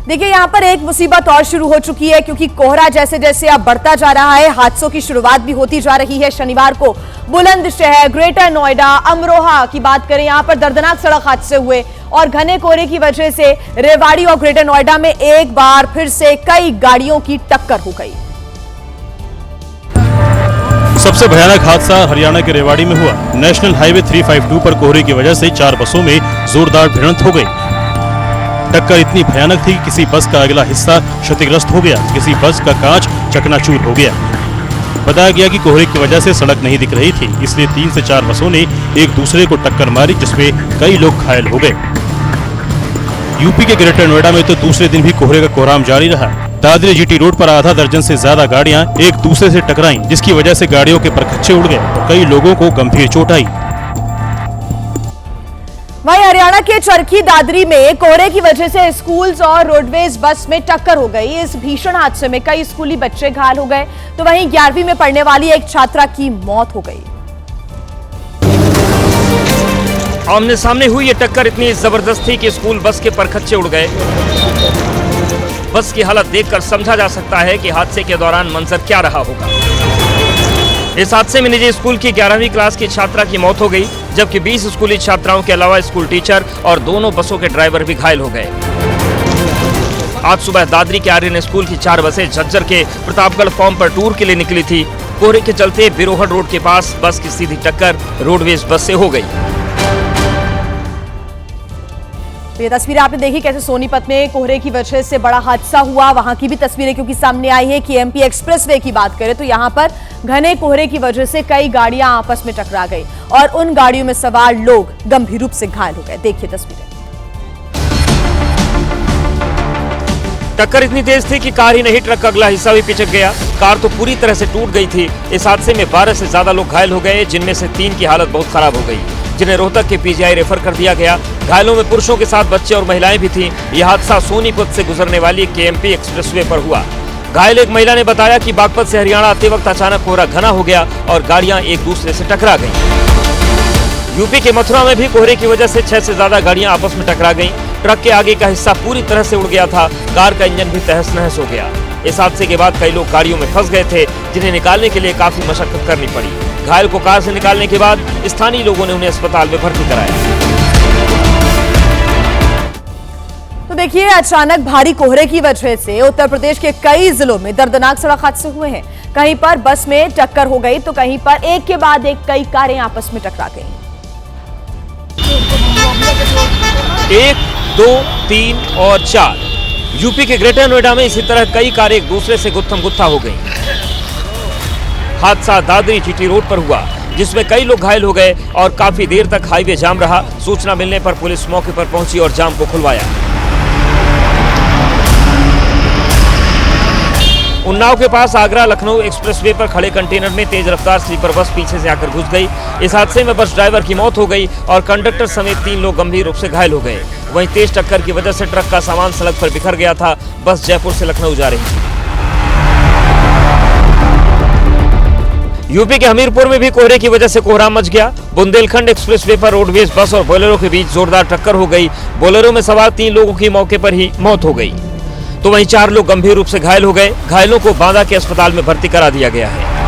देखिए यहाँ पर एक मुसीबत और शुरू हो चुकी है, क्योंकि कोहरा जैसे जैसे अब बढ़ता जा रहा है, हादसों की शुरुआत भी होती जा रही है। शनिवार को बुलंदशहर, ग्रेटर नोएडा, अमरोहा की बात करें, यहाँ पर दर्दनाक सड़क हादसे हुए और घने कोहरे की वजह से रेवाड़ी और ग्रेटर नोएडा में एक बार फिर से कई गाड़ियों की टक्कर हो गई। सबसे भयानक हादसा हरियाणा के रेवाड़ी में हुआ। नेशनल हाईवे 352 पर कोहरे की वजह से 4 बसों में जोरदार भिड़ंत हो गई। टक्कर इतनी भयानक थी कि किसी बस का अगला हिस्सा क्षतिग्रस्त हो गया, किसी बस का कांच चकनाचूर हो गया। बताया गया कि कोहरे की वजह से सड़क नहीं दिख रही थी, इसलिए 3 से 4 बसों ने एक दूसरे को टक्कर मारी, जिसमें कई लोग घायल हो गए। यूपी के ग्रेटर नोएडा में तो दूसरे दिन भी कोहरे का कोहराम जारी रहा। दादरी जीटी रोड पर आधा दर्जन से ज्यादा गाड़ियां एक दूसरे से टकराईं, जिसकी वजह से गाड़ियों के परखच्चे उड़ गए और कई लोगों को गंभीर चोट आई। वहीं हरियाणा के चरखी दादरी में कोहरे की वजह से स्कूल्स और रोडवेज बस में टक्कर हो गई। इस भीषण हादसे में कई स्कूली बच्चे घायल हो गए, तो वहीं 11वीं में पढ़ने वाली एक छात्रा की मौत हो गई। आमने सामने हुई ये टक्कर इतनी जबरदस्त थी कि स्कूल बस के परखच्चे उड़ गए। बस की हालत देखकर समझा जा सकता है कि हादसे के दौरान मंजर क्या रहा होगा। इस हादसे में निजी स्कूल की 11वीं क्लास की छात्रा की मौत हो गई, जबकि 20 स्कूली छात्राओं के अलावा स्कूल टीचर और दोनों बसों के ड्राइवर भी घायल हो गए। आज सुबह दादरी के आर्यन स्कूल की 4 बसें झज्जर के प्रतापगढ़ फॉर्म पर टूर के लिए निकली थी। कोहरे के चलते बिरोहर रोड के पास बस की सीधी टक्कर रोडवेज बस से हो गई। ये तस्वीरें आपने देखी कैसे सोनीपत में कोहरे की वजह से बड़ा हादसा हुआ। वहां की भी तस्वीरें क्योंकि सामने आई है कि एमपी एक्सप्रेसवे की बात करें तो यहां पर घने कोहरे की वजह से कई गाड़ियां आपस में टकरा गई और उन गाड़ियों में सवार लोग गंभीर रूप से घायल हो गए। देखिए तस्वीरें। टक्कर इतनी तेज थी कि कार ही नहीं, ट्रक का अगला हिस्सा भी पिचक गया। कार तो पूरी तरह से टूट गई थी। इस हादसे में 12 से ज्यादा लोग घायल हो गए, जिनमें से 3 की हालत बहुत खराब हो गई, जिन्हें रोहतक के पीजीआई रेफर कर दिया गया। घायलों में पुरुषों के साथ बच्चे और महिलाएं भी थीं। यह हादसा सोनीपत से गुजरने वाली केएमपी एक्सप्रेसवे पर हुआ। घायल एक महिला ने बताया कि बागपत से हरियाणा आते वक्त अचानक कोहरा घना हो गया और गाड़ियां एक दूसरे से टकरा गईं। यूपी के मथुरा में भी कोहरे की वजह से 6 से ज्यादा गाड़ियां आपस में टकरा गईं। ट्रक के आगे का हिस्सा पूरी तरह से उड़ गया था। कार का इंजन भी तहस नहस हो गया। इस हादसे के बाद कई लोग गाड़ियों में फंस गए थे, जिन्हें निकालने के लिए काफी मशक्कत करनी पड़ी। घायल को कार से निकालने के बाद स्थानीय लोगों ने उन्हें अस्पताल में भर्ती कराया। तो देखिए, अचानक भारी कोहरे की वजह से उत्तर प्रदेश के कई जिलों में दर्दनाक सड़क हादसे हुए हैं। कहीं पर बस में टक्कर हो गई तो कहीं पर एक के बाद एक कई कारें आपस में टकरा गईं। 1, 2, 3 और 4 यूपी के ग्रेटर नोएडा में इसी तरह कई कारें एक दूसरे से गुत्थम गुत्था हो गईं। हादसा दादरी जीटी रोड पर हुआ, जिसमें कई लोग घायल हो गए और काफी देर तक हाईवे जाम रहा। सूचना मिलने पर पुलिस मौके पर पहुंची और जाम को खुलवाया। उन्नाव के पास आगरा लखनऊ एक्सप्रेसवे पर खड़े कंटेनर में तेज रफ्तार स्लीपर बस पीछे से आकर घुस गई। इस हादसे में बस ड्राइवर की मौत हो गई और कंडक्टर समेत 3 लोग गंभीर रूप से घायल हो गए। वहीं तेज टक्कर की वजह से ट्रक का सामान सड़क पर बिखर गया था। बस जयपुर से लखनऊ जा रही थी। यूपी के हमीरपुर में भी कोहरे की वजह से कोहराम मच गया। बुंदेलखंड एक्सप्रेसवे पर रोडवेज बस और बोलेरो के बीच जोरदार टक्कर हो गई। बोलेरो में सवार 3 लोगों की मौके पर ही मौत हो गई, तो वहीं 4 लोग गंभीर रूप से घायल हो गए। घायलों को बांदा के अस्पताल में भर्ती करा दिया गया है।